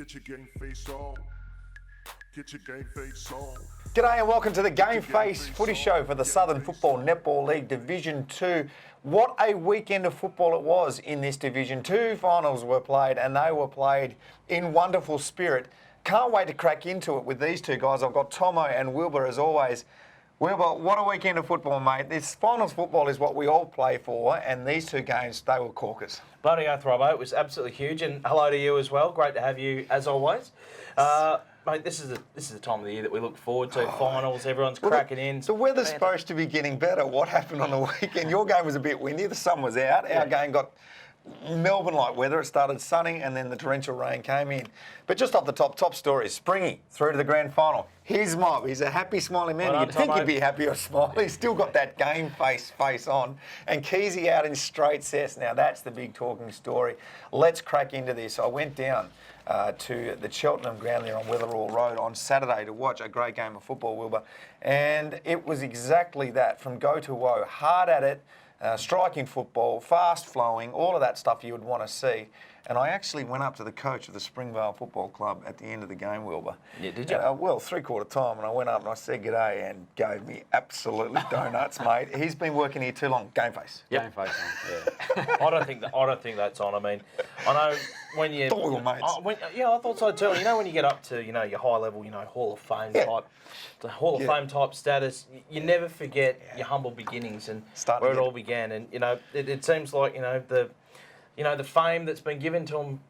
Get your game face on. Get your game face on. G'day and welcome to the Gameface Footy Show for the Southern Football Netball League Division 2. What a weekend of football it was in this Division 2. Finals were played and they were played in wonderful spirit. Can't wait to crack into it with these two guys. I've got Tomo and Wilbur as always. Wilbur, what a weekend of football, mate. This finals football is what we all play for, and these two games, they were corkers. Bloody oath, Robbo. It was absolutely huge, and hello to you as well. Great to have you as always. Mate, this is the time of the year that we look forward to. Finals, everyone's cracking in. The weather's supposed to be getting better. What happened on the weekend? Your game was a bit windy. The sun was out. Our game got Melbourne-like weather. It started sunny and then the torrential rain came in. But just off the top story, Springy through to the grand final. Here's Mob. He's a happy, smiling man. You'd think he'd be happy or smile. He's still got that game face on. And Keezy out in straight sets. Now, that's the big talking story. Let's crack into this. I went down to the Cheltenham ground there on Wetherall Road on Saturday to watch a great game of football, Wilbur. And it was exactly that, from go to woe. Hard at it, striking football, fast flowing, all of that stuff you would want to see. And I actually went up to the coach of the Springvale Football Club at the end of the game, Wilbur. Yeah, did you? Well, three-quarter time, and I went up and I said g'day and gave me absolutely donuts, mate. He's been working here too long. Gameface. Yep. Gameface on, yeah. I don't think that's on. I mean, I know when you... Thought we were mates. I thought so too. You know, when you get up to, your high level, Hall of Fame type, the Hall of Fame type status, you never forget your humble beginnings and where it all began. And, it seems like, the fame that's been given to him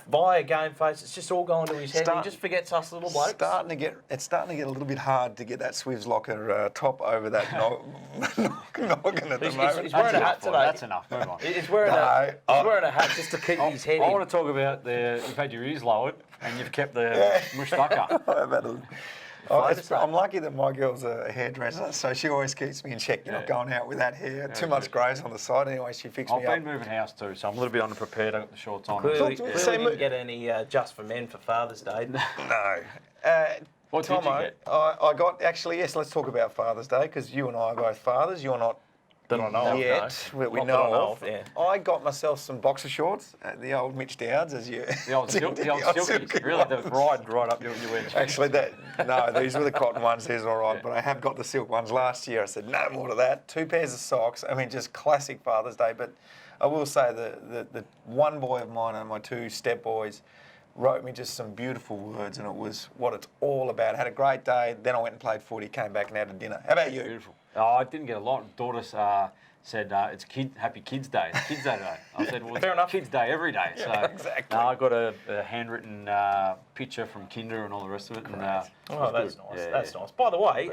by a Gameface, it's just all going to his head. He just forgets us little blokes. It's starting to get a little bit hard to get that Swivs Locker top over that noggin at the moment. He's wearing a hat today. That's enough. Move on. He's wearing a hat just to keep his head in. I want to talk about you've had your ears lowered and you've kept the mush stuck up. I'm lucky that my girl's a hairdresser, so she always keeps me in check. You're not going out with that hair. Too much greys on the side. Anyway, she fixed me up. I've been moving house too, so I'm a little bit underprepared. I got the shorts on. Clearly didn't get any just for men for Father's Day. No. What did you get? I got, actually, yes, let's talk about Father's Day, because you and I are both fathers. You're not that I know yet. of, no. We know of. Yeah. I got myself some boxer shorts, the old Mitch Dowds, as you... The old silky, really, the right up your wedge. Actually, these were the cotton ones. These are all right, but I have got the silk ones. Last year, I said, no more to that. 2 pairs of socks. I mean, just classic Father's Day. But I will say the one boy of mine and my 2 step boys wrote me just some beautiful words, and it was what it's all about. Had a great day. Then I went and played footy, came back and had a dinner. How about you? Beautiful. I didn't get a lot. Daughter said it's Happy Kids Day. It's Kids Day today. I said, well, fair enough. Kids Day every day. So exactly. I got a handwritten picture from Kinder and all the rest of it. And, that's nice. Yeah, that's nice. By the way,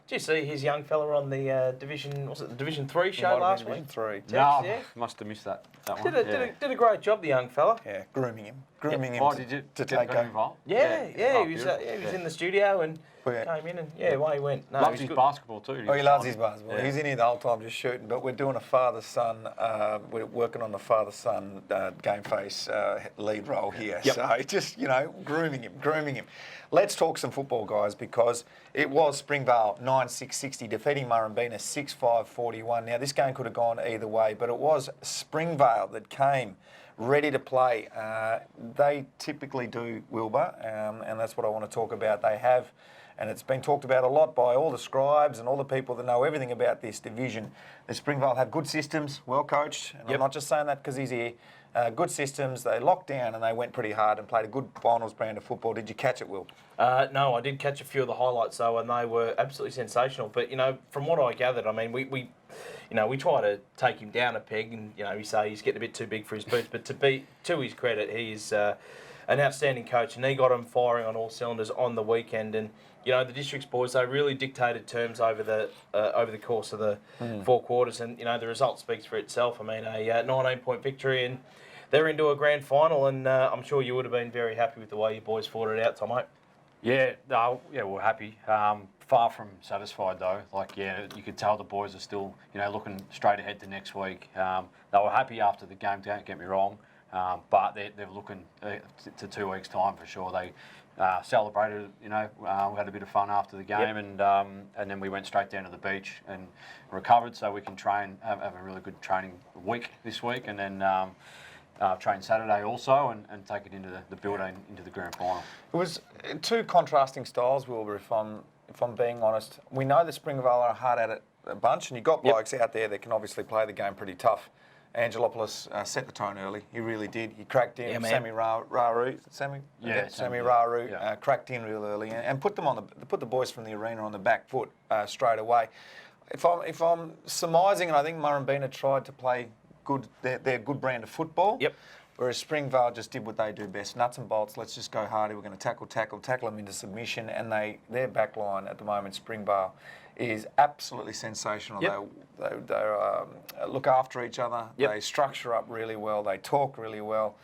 did you see his young fella on the Division 3 show last week? Division 3. No, must have missed that one. Did a great job, the young fella. Yeah, grooming him to take him involved. Yeah, he was in the studio and came in and away he went. No, loves his basketball too. He loves his basketball. He's in here the whole time just shooting. But we're doing a father-son. We're working on the father-son Gameface lead role here. Yep. So just grooming him. Let's talk some football, guys, because it was Springvale 9-6-60 defeating Murrumbina 6-5-41. Now this game could have gone either way, but it was Springvale that came ready to play. They typically do, Wilbur, and that's what I want to talk about. They have, and it's been talked about a lot by all the scribes and all the people that know everything about this division. The Springvale have good systems, well coached, and I'm not just saying that because he's here. Good systems, they locked down and they went pretty hard and played a good finals brand of football. Did you catch it, Will? No, I did catch a few of the highlights though, and they were absolutely sensational. But from what I gathered, I mean, we try to take him down a peg, and we say he's getting a bit too big for his boots. But to his credit, he's an outstanding coach, and he got him firing on all cylinders on the weekend. And the district's boys, they really dictated terms over the course of the 4 quarters, and the result speaks for itself. I mean, a 19-point victory, and they're into a grand final, and I'm sure you would have been very happy with the way you boys fought it out, Tomo. Yeah, we're happy. Far from satisfied though. You could tell the boys are still, looking straight ahead to next week. They were happy after the game. Don't get me wrong, but they're looking to 2 weeks' time for sure. They celebrated. We had a bit of fun after the game, and then we went straight down to the beach and recovered so we can train, have a really good training week this week, and then train Saturday also and take it into the building, into the grand final. It was two contrasting styles, Wilbur, if I'm being honest. We know the Springvale are hard at it a bunch, and you've got blokes out there that can obviously play the game pretty tough. Angelopoulos set the tone early. He really did. He cracked in. Sammy Raru, Sammy? Yeah, Sammy Raru cracked in real early and put them put the boys from the arena on the back foot straight away. If I'm surmising, and I think Murrumbina tried to play their good brand of football. Yep. Whereas Springvale just did what they do best, nuts and bolts. Let's just go harder. We're going to tackle them into submission, and their back line at the moment, Springvale, is absolutely sensational. Yep. They look after each other. Yep. They structure up really well. They talk really well.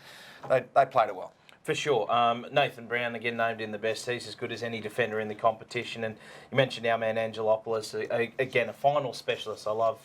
They played it well. For sure. Nathan Brown, again, named in the best. He's as good as any defender in the competition. And you mentioned our man Angelopoulos, again, a final specialist. I love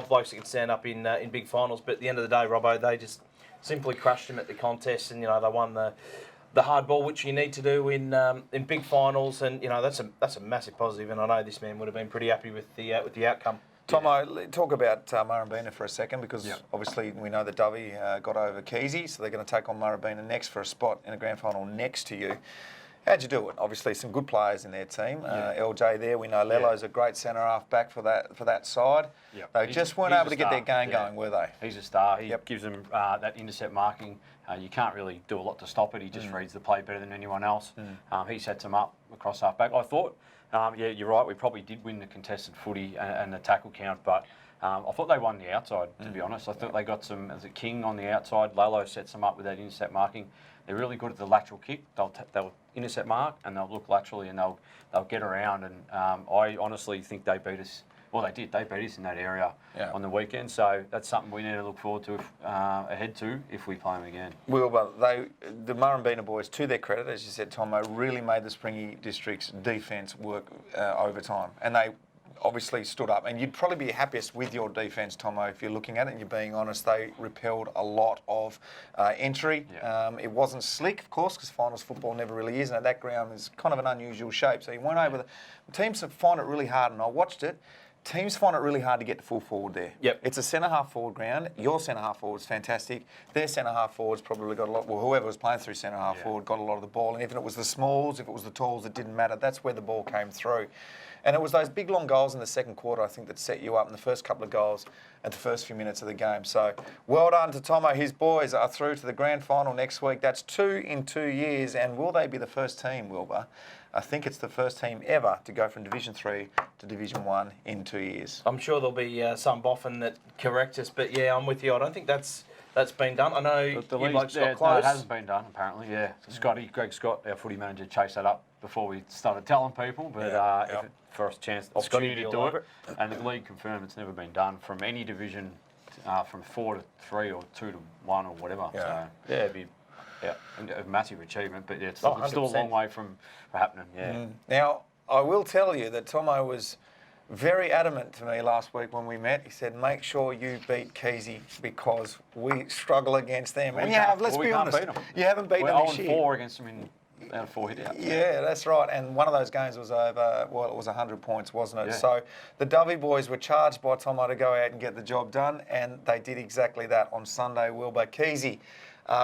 blokes that can stand up in big finals. But at the end of the day, Robbo, they just simply crushed him at the contest. And, they won the hard ball, which you need to do in big finals. And, that's a massive positive. And I know this man would have been pretty happy with the outcome. Tomo, talk about Murrumbina for a second, because obviously we know that Dovey got over Keezy, so they're going to take on Murrumbina next for a spot in a grand final next to you. How'd you do it? Obviously some good players in their team. LJ there, we know Lelo's a great centre half back for that side. Yep. They just weren't able to get their game going, were they? He's a star. He gives them that intercept marking. You can't really do a lot to stop it. He just reads the play better than anyone else. He sets them up across half back. I thought, you're right, we probably did win the contested footy and the tackle count, but I thought they won the outside, to be honest. I thought they got some, as a King on the outside. Lalo sets them up with that intercept marking. They're really good at the lateral kick. They'll intercept mark and they'll look laterally and they'll get around. And I honestly think they beat us. Well, they did. They beat us in that area on the weekend. So that's something we need to look forward to, ahead to, if we play them again. Well, the Murrumbina boys, to their credit, as you said, Tomo, really made the Springy District's defence work overtime. And they obviously stood up. And you'd probably be happiest with your defence, Tomo, if you're looking at it and you're being honest. They repelled a lot of entry. It wasn't slick, of course, because finals football never really is. And that ground is kind of an unusual shape. So you weren't able to... Teams find it really hard, and I watched it. Teams find it really hard to get the full forward there. Yep. It's a centre-half forward ground. Your centre-half forward is fantastic. Their centre-half forwards probably got a lot... Well, whoever was playing through centre-half forward got a lot of the ball. And even if it was the smalls, if it was the talls, it didn't matter. That's where the ball came through. And it was those big, long goals in the second quarter, I think, that set you up in the first couple of goals at the first few minutes of the game. So, well done to Tomo. His boys are through to the grand final next week. That's 2 in 2 years. And will they be the first team, Wilbur? I think it's the first team ever to go from Division 3 to Division 1 in 2 years. I'm sure there'll be some boffin that correct us, but yeah, I'm with you. I don't think that's been done. I know you blokes got close. No, it hasn't been done, apparently, Greg Scott, our footy manager, chased that up before we started telling people, but for us opportunity to do it. And the league confirmed it's never been done from any division, from 4 to 3 or 2 to 1 or whatever. Yeah. So, it'd be a massive achievement, but it's still a long way from happening, Now, I will tell you that Tomo was very adamant to me last week when we met. He said, make sure you beat Keezy because we struggle against them. Well, and you have, let's be honest, you haven't beaten them this year. We're 0-4 against them out of 4 hit-outs. Yeah, that's right. And one of those games was over, well, it was 100 points, wasn't it? Yeah. So the Dovey boys were charged by Tomo to go out and get the job done, and they did exactly that on Sunday. Wilbur, Keezy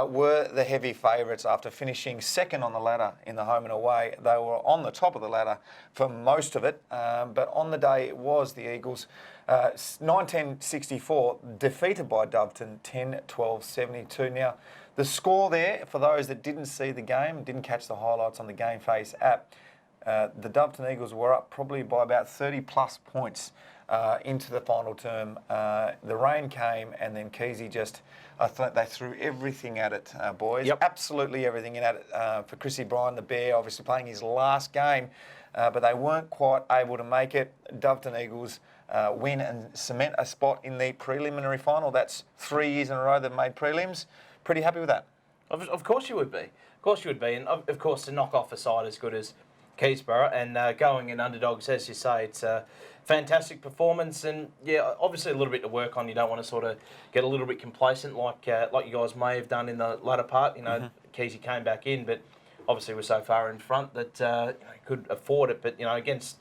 were the heavy favourites after finishing second on the ladder in the home and away. They were on the top of the ladder for most of it, but on the day it was the Eagles. 1964, defeated by Doveton, 10-12-72. Now, the score there, for those that didn't see the game, didn't catch the highlights on the Gameface app, the Doveton Eagles were up probably by about 30-plus points into the final term. The rain came, and then Keezy just... I thought they threw everything at it, boys. Yep. Absolutely everything at it. For Chrissy Bryan, the Bear, obviously playing his last game, but they weren't quite able to make it. Doveton Eagles win and cement a spot in the preliminary final. That's 3 years in a row they've made prelims. Pretty happy with that. Of course you would be. Of course you would be. And of course to knock off a side as good as Keysborough and going in underdogs, as you say, it's a fantastic performance. And yeah, obviously a little bit to work on. You don't want to sort of get a little bit complacent like you guys may have done in the latter part. Keysy came back in, but obviously we're so far in front that could afford it. But against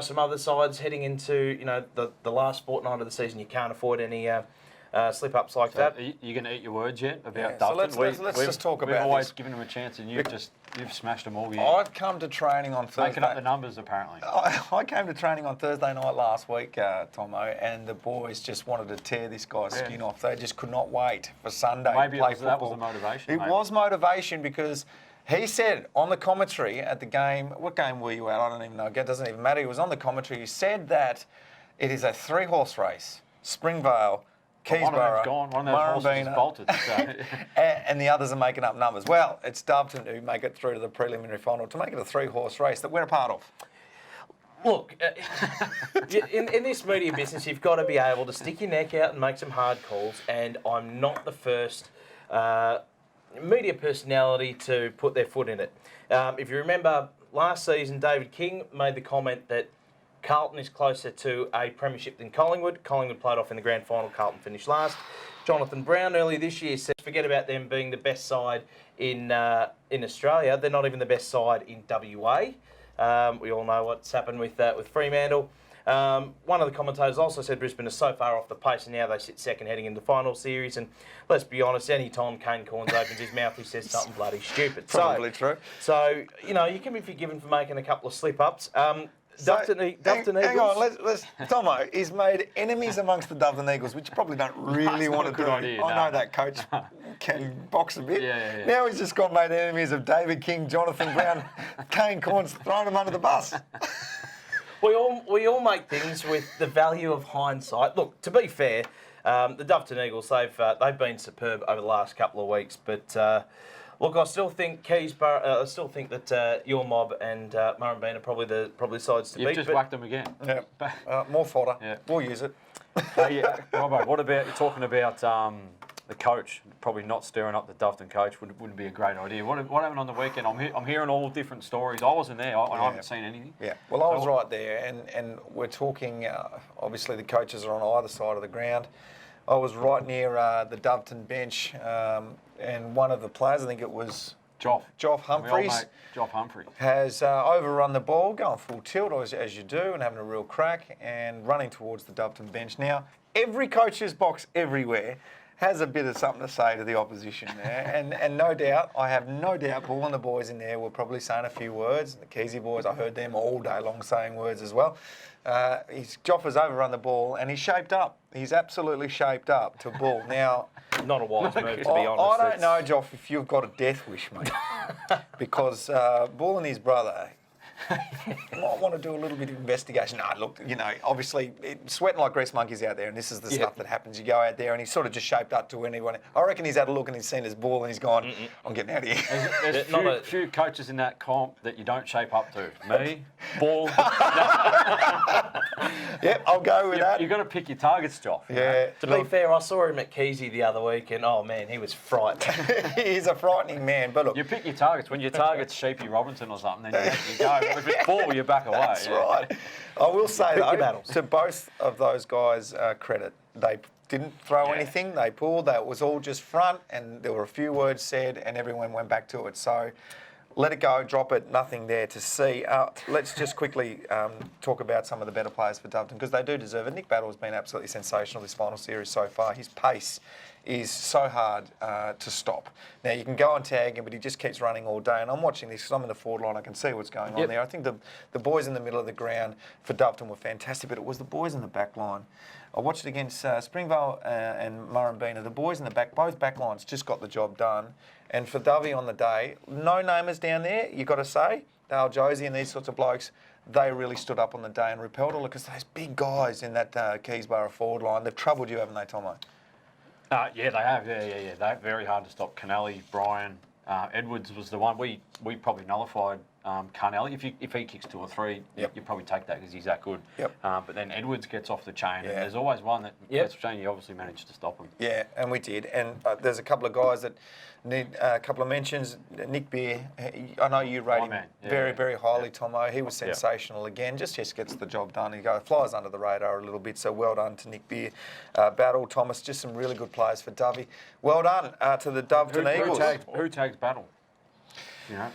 some other sides heading into the last fortnight of the season, you can't afford any slip-ups like that. Are you going to eat your words yet about Yeah, Dufton? so let's just talk about We've always this. given them a chance, and you've smashed them all. I'd come to training on Thursday. Making up the numbers, apparently. I came to training on Thursday night last week, Tomo, and the boys just wanted to tear this guy's skin off. They just could not wait for Sunday Maybe to play that football. was the motivation. It was motivation because he said on the commentary at the game, what game were you at? I don't even know. It doesn't even matter. He was on the commentary. He said that it is a 3-horse race. Springvale, Keysborough, Gone. One of those horses is bolted. So. and the others are making up numbers. Well, it's Doveton who make it through to the preliminary final to make it a 3-horse race that we're a part of. Look, in this media business, you've got to be able to stick your neck out and make some hard calls, and I'm not the first media personality to put their foot in it. If you remember, last season, David King made the comment that Carlton is closer to a premiership than Collingwood. Collingwood played off in the grand final. Carlton finished last. Jonathan Brown earlier this year said, forget about them being the best side in Australia. They're not even the best side in WA. We all know what's happened with Fremantle. One of the commentators also said Brisbane is so far off the pace, and now they sit second heading into the final series. And let's be honest, any time Kane Corns opens his mouth, he says something bloody stupid. Probably true. So, you know, you can be forgiven for making a couple of slip-ups. Doveton Hang on, Eagles. let's Tomo, he's made enemies amongst the Doveton Eagles, which you probably don't really want to do. good idea, I no. know that coach can box a bit. Yeah. Now he's just got made enemies of David King, Jonathan Brown, Kane Corns, throwing him under the bus. We all make things with the value of hindsight. Look, to be fair, the Doveton Eagles, they've been superb over the last couple of weeks, but look, I still think Keysborough. I still think that your mob and Murrumbeen are probably the sides to beat. You've just whacked them again. Yeah, more fodder. Yeah. We'll use it. Robbo, what about, you're talking about the coach probably not stirring up the Doveton coach wouldn't be a great idea. What happened on the weekend? I'm hearing all different stories. I wasn't there. I haven't seen anything. Yeah, well, I was right there, and we're talking, obviously the coaches are on either side of the ground. I was right near the Doveton bench, and one of the players, I think it was Joff Humphreys, Joff Humphreys has overrun the ball, going full tilt as you do, and having a real crack, and running towards the Doveton bench. Now, every coach's box everywhere has a bit of something to say to the opposition there, and no doubt, I have no doubt, Bull and the boys in there were probably saying a few words. The Keezy boys, I heard them all day long saying words as well. Joff has overrun the ball, and he's shaped up. He's absolutely shaped up to Bull. Now, Not a wise move, to be honest. I don't know, Joff, if you've got a death wish, mate, because Bull and his brother might want to do a little bit of investigation. No, look, you know, obviously, sweating like grease monkeys out there, and this is the stuff that happens. You go out there, and he's sort of just shaped up to anyone. I reckon he's had a look and he's seen his ball, and he's gone, I'm getting out of here. There's a few coaches in that comp that you don't shape up to. Me, Ball. Yep, I'll go with that. You've got to pick your targets, Joff. Yeah. To be fair, I saw him at Keezy the other week, and oh man, he was frightened. He's a frightening man, but look. You pick your targets. When your target's Sheepy Robinson or something, then you go. If it's Ball, you back away. That's right. I will say, your though, battles. to both of those guys' credit, they didn't throw anything. They pulled. That was all just front, and there were a few words said, and everyone went back to it. So let it go, drop it, nothing there to see. Let's just quickly talk about some of the better players for Doveton, because they do deserve it. Nick Battle has been absolutely sensational this final series so far. His pace is so hard to stop. Now, you can go and tag him, but he just keeps running all day. And I'm watching this because I'm in the forward line. I can see what's going on there. I think the boys in the middle of the ground for Doveton were fantastic, but it was the boys in the back line. I watched it against Springvale and Murrumbeen. The boys in the back, both back lines just got the job done. And for Dovey on the day, no namers down there, you've got to say. Dale Josie and these sorts of blokes, they really stood up on the day and repelled all because those big guys in that Keysborough forward line, they've troubled you, haven't they, Tomo? Yeah, they have. Yeah. They're very hard to stop. Canelli, Brian, Edwards was the one. We probably nullified Carnelli. If he kicks 2 or 3, you probably take that because he's that good. But then Edwards gets off the chain, and there's always one that gets off the chain. You obviously managed to stop him. Yeah, and we did. And there's a couple of guys that need a couple of mentions. Nick Beer, I know you rate him very, very highly, Tomo. He was sensational again. Just gets the job done. He flies under the radar a little bit. So well done to Nick Beer. Battle, Thomas, just some really good players for Dovey. Well done to the Doveton Eagles. Who tags Battle? You know,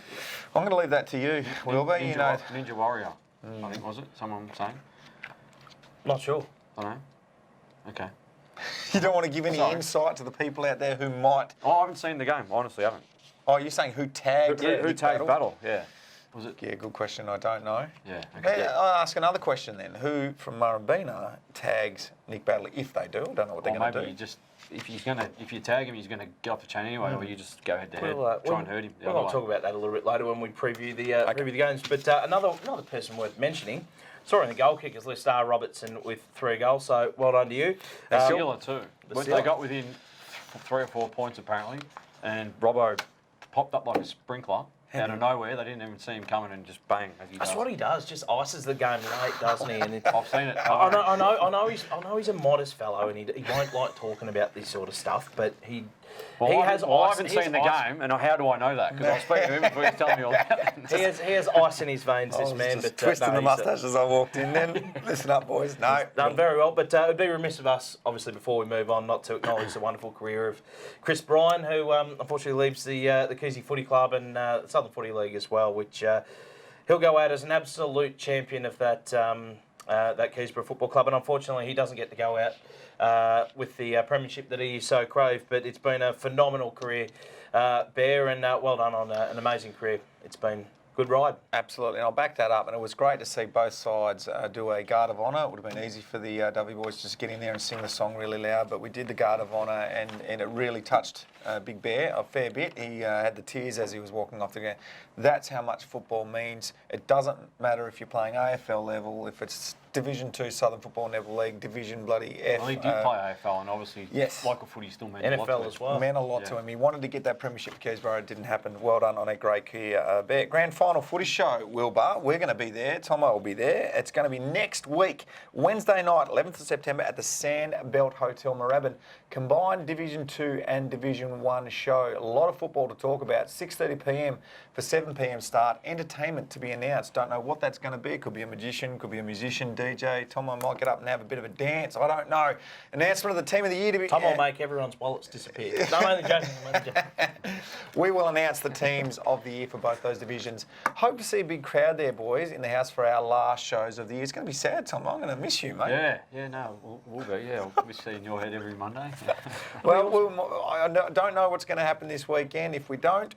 I'm going to leave that to you, Wilbur. You know, Ninja Warrior, I think, was it? Someone saying? Not sure. I don't know. Okay. You don't want to give any Sorry. insight to the people out there who might. Oh, I haven't seen the game. I honestly haven't. Oh, you're saying who tagged? Who Nick tagged Battle? Yeah. Was it? Yeah, good question. I don't know. Yeah. Okay. I'll ask another question then. Who from Murrumbeena tags Nick Battle if they do? I don't know what they're Or going to maybe do. you just if you tag him, he's going to get off the chain anyway, or you just go head to head, try and hurt him. We'll talk about that a little bit later when we preview the games. But another person worth mentioning. Saw in the goal kickers list, Robertson with 3 goals. So well done to you. Sealer too. They got within 3 or 4 points apparently, and Robbo popped up like a sprinkler out of nowhere. They didn't even see him coming and just bang as he does. That's what he does. Just ices the game late, doesn't he? And I've seen it. I know he's a modest fellow, and he won't like talking about this sort of stuff. But he has ice. I haven't seen the game, and how do I know that? Because I was speaking to him before he's telling me all about it. He has ice in his veins, this man. Just But twisting the moustache as I walked in. Then listen up, boys. No, done very well. But it would be remiss of us, obviously, before we move on, not to acknowledge the wonderful career of Chris Bryan, who unfortunately leaves the Keysy Footy Club and the Southern Footy League as well, which he'll go out as an absolute champion of that Keysborough Football Club, and unfortunately he doesn't get to go out with the premiership that he so craved. But it's been a phenomenal career, Bear, and well done on an amazing career. It's been a good ride. absolutely. And I'll back that up. And it was great to see both sides do a guard of honour. It would have been easy for the W boys to just get in there and sing the song really loud, but we did the guard of honour, and it really touched Big Bear a fair bit. He had the tears as he was walking off the ground. That's how much football means. It doesn't matter if you're playing AFL level, if it's Division 2 Southern Football Netball League, Division bloody F. Well, he did play AFL, and obviously, yes. local footy still meant a lot to NFL him. as well. Meant a lot to him. He wanted to get that premiership for Keysborough. It didn't happen. Well done on a great career. Bear. Grand final footy show, Wilbur. We're going to be there. Tomo will be there. It's going to be next week, Wednesday night, 11th of September at the Sandbelt Hotel, Moorabbin. Combined Division 2 and Division 1 show. A lot of football to talk about. 6:30 p.m. for 7 p.m. start. Entertainment to be announced. Don't know what that's going to be. Could be a magician, could be a musician, DJ. Tomo might get up and have a bit of a dance. I don't know. Announcement of the team of the year to be... Tom will make everyone's wallets disappear. No, I'm only joking. We will announce the teams of the year for both those divisions. Hope to see a big crowd there, boys, in the house for our last shows of the year. It's going to be sad, Tom. I'm going to miss you, mate. Yeah, no, we'll be. Yeah, I'll be seeing your head every Monday. Well, I don't know what's going to happen this weekend. If we don't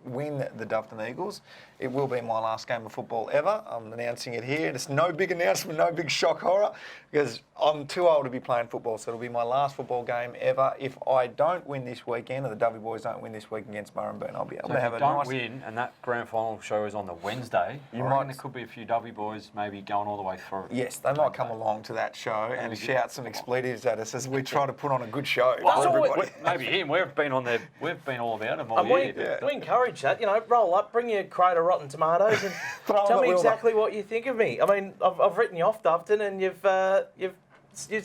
win the DIV2 Eagles, it will be my last game of football ever. I'm announcing it here. It's no big announcement, no big shock horror, because I'm too old to be playing football, so it'll be my last football game ever. If I don't win this weekend, or the W boys don't win this week against Murrumbeena, I'll be able to have a nice... If you don't win, and that grand final show is on the Wednesday, there could be a few W boys maybe going all the way through. Yes, they might come along to that show and shout some expletives at us as we try to put on a good show for everybody. Maybe him. We've been all about him all year. We encourage that. You know, roll up, bring your crate of rotten tomatoes, and tell me exactly what you think of me. I mean, I've written you off, Doveton, and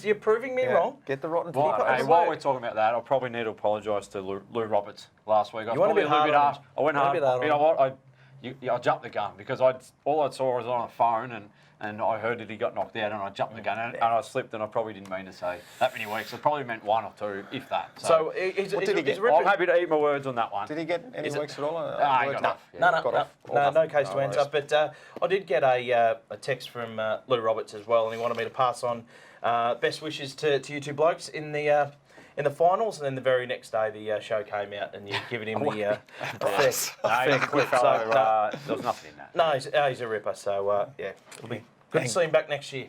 you're proving me wrong. Get the rotten Well, tomatoes. hey, while we're talking about that, I probably need to apologise to Lou Roberts last week. I You went a bit hard on him. I went You went a hard. bit hard You know on what? I jumped the gun because all I saw was on a phone and I heard that he got knocked out and I jumped the gun and I slipped and I probably didn't mean to say that many weeks. I probably meant 1 or 2, if that. So what did he get? I'm happy to eat my words on that one. Did he get any weeks at all? He got off. No case to answer. But I did get a text from Lou Roberts as well, and he wanted me to pass on best wishes to you two blokes in the finals, and then the very next day the show came out, and you've given him the fair clip. So there was nothing in that. No, he's a ripper. So yeah, it'll be good to see him back next year.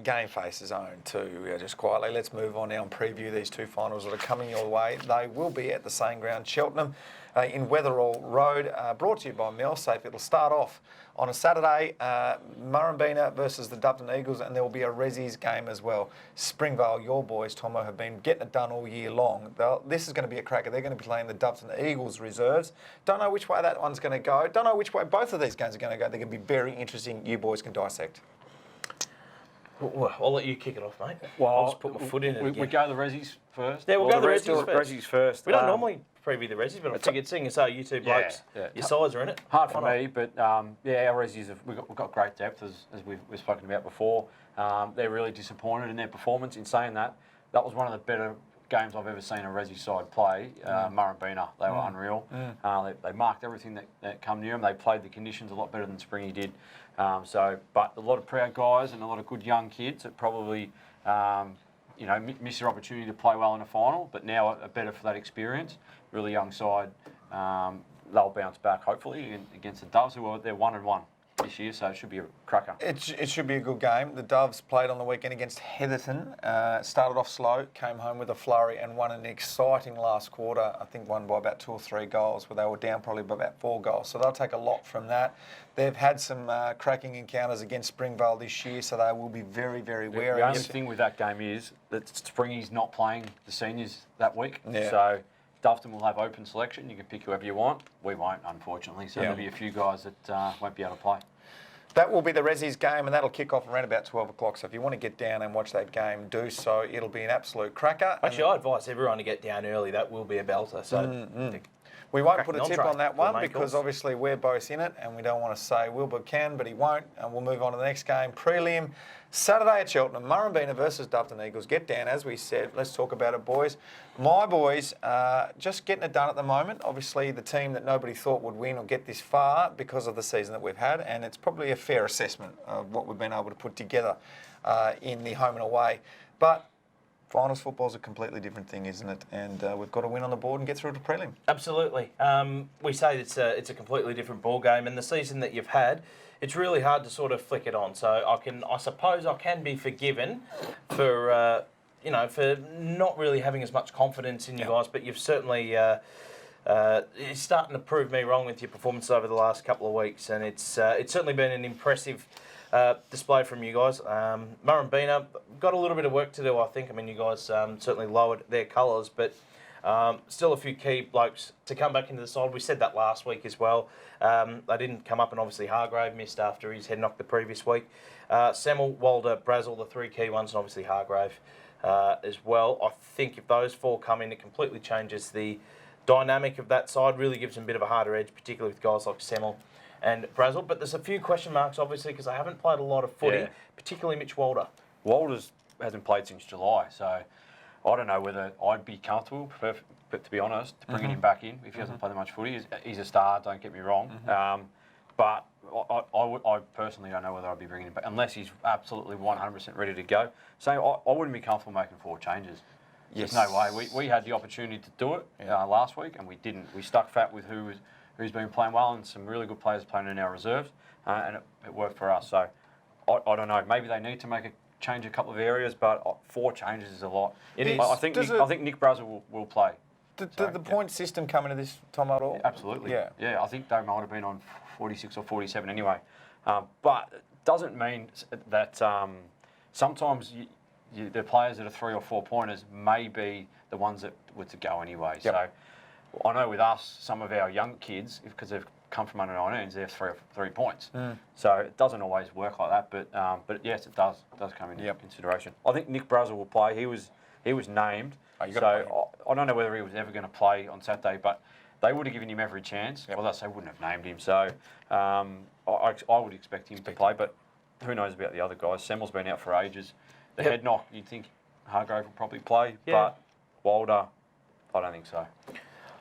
Gameface's own too. Just quietly, let's move on now and preview these 2 finals that are coming your way. They will be at the same ground, Cheltenham, in Wetherall Road. Brought to you by Melsafe. It'll start off on a Saturday, Murrumbeena versus the DIV2 Eagles, and there will be a Resi's game as well. Springvale, your boys, Tomo, have been getting it done all year long. This is going to be a cracker. They're going to be playing the DIV2 Eagles reserves. Don't know which way that one's going to go. Don't know which way both of these games are going to go. They're going to be very interesting. You boys can dissect. Well, I'll let you kick it off, mate. Well, I'll just put my foot in it we again. go the Resis first. Yeah, we'll go the Resis first. We don't normally preview the Resis, but I figured seeing as though you two blokes, your sides are in it. Hard for me, but our Resis, we've got great depth, as we've spoken about before. They're really disappointed in their performance. In saying that, that was one of the better games I've ever seen a Resi side play. Murrumbeena, they were unreal. They marked everything that come near them. They played the conditions a lot better than Springy did. But a lot of proud guys and a lot of good young kids that probably miss your opportunity to play well in a final, but now are better for that experience. Really young side. They'll bounce back hopefully against the Doves, who are they're 1-1 this year, so it should be a cracker. It should be a good game. The Doves played on the weekend against Heatherton. Started off slow, came home with a flurry and won an exciting last quarter. I think won by about 2 or 3 goals, where they were down probably by about 4 goals. So they'll take a lot from that. They've had some cracking encounters against Springvale this year, so they will be very, very wary. The only thing with that game is that Springy's not playing the seniors that week, Yeah. so Dufton will have open selection. You can pick whoever you want. We won't, unfortunately. So there'll be a few guys that won't be able to play. That will be the Rezzies game, and that'll kick off around about 12 o'clock. So if you want to get down and watch that game, do so. It'll be an absolute cracker. Actually, I advise everyone to get down early. That will be a belter. So We won't put a cracking tip entree on that for one main because course. obviously we're both in it and we don't want to say Wilbur can, but he won't. And we'll move on to the next game. Prelim, Saturday at Cheltenham, Murrumbina versus Dufton Eagles. Get down, as we said. Let's talk about it, boys. My boys just getting it done at the moment. Obviously, the team that nobody thought would win or get this far because of the season that we've had, and it's probably a fair assessment of what we've been able to put together in the home and away. But finals football's a completely different thing, isn't it? And we've got to win on the board and get through to prelim. Absolutely. We say it's a completely different ball game, and the season that you've had, it's really hard to sort of flick it on. So I suppose I can be forgiven for for not really having as much confidence in you guys, but you've certainly it's starting to prove me wrong with your performance over the last couple of weeks, and it's certainly been an impressive display from you guys. Murrumbina got a little bit of work to do, I think. I mean, you guys certainly lowered their colours, but still a few key blokes to come back into the side. We said that last week as well. They didn't come up, and obviously Hargrave missed after his head knock the previous week. Semmel, Walder, Brazel, the 3 key ones, and obviously Hargrave as well. I think if those 4 come in, it completely changes the dynamic of that side, really gives them a bit of a harder edge, particularly with guys like Semmel and Brazel. But there's a few question marks, obviously, because I haven't played a lot of footy, particularly Mitch Walder. Walters hasn't played since July, so I don't know whether I'd be comfortable, but to be honest, bringing him back in if he hasn't played that much footy. He's a star, don't get me wrong. But I personally don't know whether I'd be bringing him back unless he's absolutely 100% ready to go. So I wouldn't be comfortable making 4 changes. Yes. There's no way. We had the opportunity to do it last week, and we didn't. We stuck fat with who's been playing well and some really good players playing in our reserves, and it worked for us. So I don't know. Maybe they need to change a couple of areas, but 4 changes is a lot. It is. I think Nick Brazel will play. Did the point system come into this, Tom, at all? Absolutely. Yeah. I think they might have been on 46 or 47 anyway. But it doesn't mean that sometimes the players that are 3 or 4 pointers may be the ones that were to go anyway. Yep. So I know with us, some of our young kids, because they've come from under 19s, they're 3 points. So it doesn't always work like that, but yes, it does come into consideration. I think Nick Brazel will play. He was named. Oh, you gotta play. I don't know whether he was ever going to play on Saturday, but they would have given him every chance. Well, they wouldn't have named him. So I would expect him to play, but who knows about the other guys? Semmel's been out for ages. The head knock, you'd think Hargrave will probably play, but Walder, I don't think so.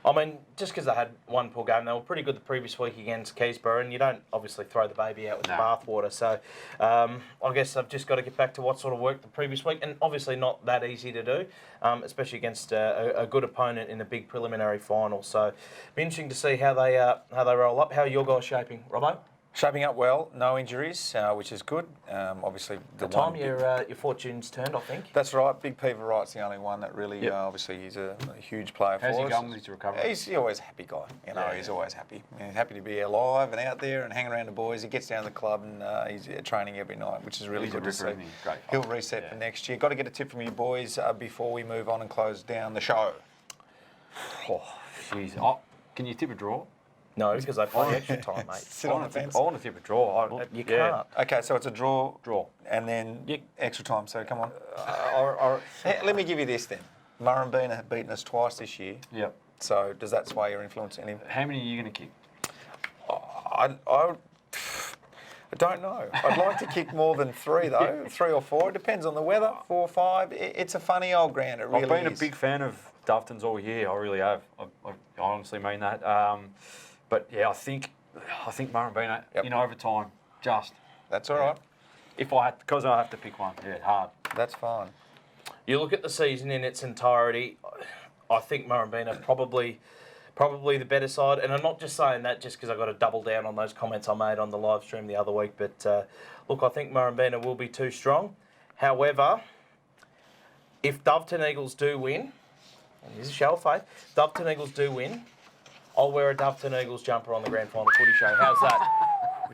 I mean, just because they had one poor game, they were pretty good the previous week against Keysborough, and you don't obviously throw the baby out with the bathwater. So I guess I've just got to get back to what sort of worked the previous week, and obviously not that easy to do, especially against a good opponent in a big preliminary final. So be interesting to see how they roll up. How are your guys shaping, Robbo? Shaping up well, no injuries, which is good. Obviously, the time your fortunes turned, I think. That's right. Big Pever Wright's the only one that really, obviously, he's a huge player for us. How's he going with his recovery? He's always a happy guy. He's always happy. He's happy to be alive and out there and hanging around the boys. He gets down to the club and he's training every night, which is really good to see. Great. He'll reset for next year. Got to get a tip from you boys before we move on and close down the show. Oh, jeez. Can you tip a draw? No, because they play extra time, mate. Sit on the fence. I want to tip a draw. You can't. Okay, so it's a draw. Draw. And then extra time, so come on. Or Let me give you this then. Murrumbina have beaten us twice this year. Yep. So does that sway your influence any? How many are you going to kick? I don't know. I'd like to kick more than 3 though, 3 or 4. It depends on the weather. 4 or 5. It's a funny old ground. It really is. I've been a big fan of Dufton's all year. I really have. I honestly mean that. But yeah, I think Murrumbina in overtime. Just that's all right. If I had, because I have to pick one. Yeah, hard. That's fine. You look at the season in its entirety, I think Murrumbeena probably the better side. And I'm not just saying that just because I've got to double down on those comments I made on the live stream the other week. But look, I think Murrumbeena will be too strong. However, if Doveton Eagles do win, and here's a show of faith, Doveton Eagles do win, I'll wear a Doveton Eagles jumper on the grand final footy show. How's that?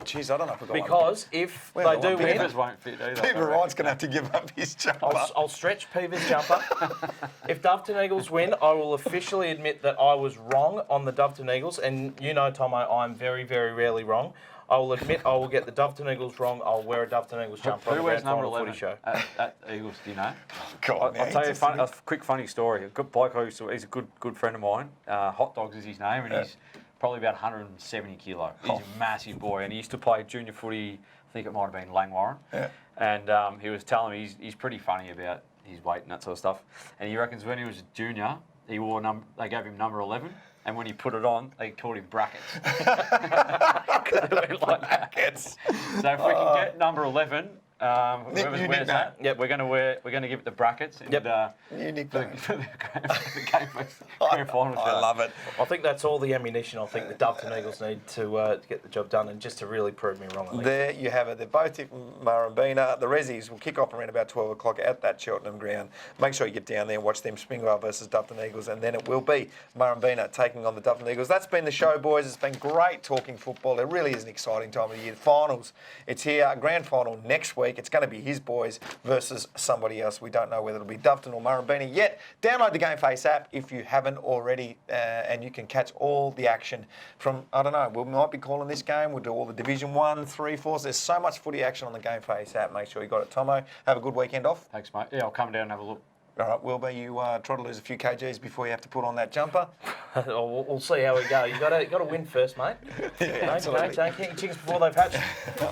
Jeez, I don't know if we've got Because if they do win, Peavers won't fit either. Peter Wright's going to have to give up his jumper. I'll stretch Peavers' jumper. If Doveton Eagles win, I will officially admit that I was wrong on the Doveton Eagles. And you know, Tomo, I'm very, very rarely wrong. I will admit I will get the Doveton Eagles wrong. I'll wear a Doveton Eagles jumper on the Who wears grand number final 11 footy show. at Eagles, do you know? God, I'll tell you a quick funny story. A good bloke, he's a good friend of mine. Hot Dogs is his name, and he's probably about 170 kilo. He's a massive boy, and he used to play junior footy. I think it might have been Langwarren. Yeah. And he was telling me he's pretty funny about his weight and that sort of stuff. And he reckons when he was a junior, he wore they gave him number 11. And when he put it on, they called him brackets. Brackets. So if we can get number 11, whoever wears that, we're going to give it the brackets. And, New nickname. for the grand final. I love it. I think that's all the ammunition I think the Doveton Eagles need to get the job done and just to really prove me wrong. I think. There you have it. They're both in Murrumbeena. The Rezzies will kick off around about 12 o'clock at that Cheltenham ground. Make sure you get down there and watch them Springvale versus Doveton Eagles, and then it will be Murrumbeena taking on the Doveton Eagles. That's been the show, boys. It's been great talking football. It really is an exciting time of the year. Finals. It's here. Grand final next week. It's going to be his boys versus somebody else. We don't know whether it'll be Doveton or Murrumbeena yet. Download the Gameface app if you haven't already, and you can catch all the action from, I don't know, we might be calling this game. We'll do all the Division 1, 3, 4s. There's so much footy action on the Gameface app. Make sure you got it, Tomo. Have a good weekend off. Thanks, mate. Yeah, I'll come down and have a look. All right, Wilbur, you try to lose a few kgs before you have to put on that jumper. We'll see how we go. You got to win first, mate. Absolutely. Don't kick your chickens before they've hatched.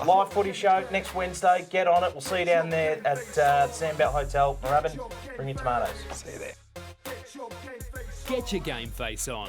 Live footy show next Wednesday. Get on it. We'll see you down there at Sandbelt Hotel. Moorabbin, bring your tomatoes. See you there. Get your game face on.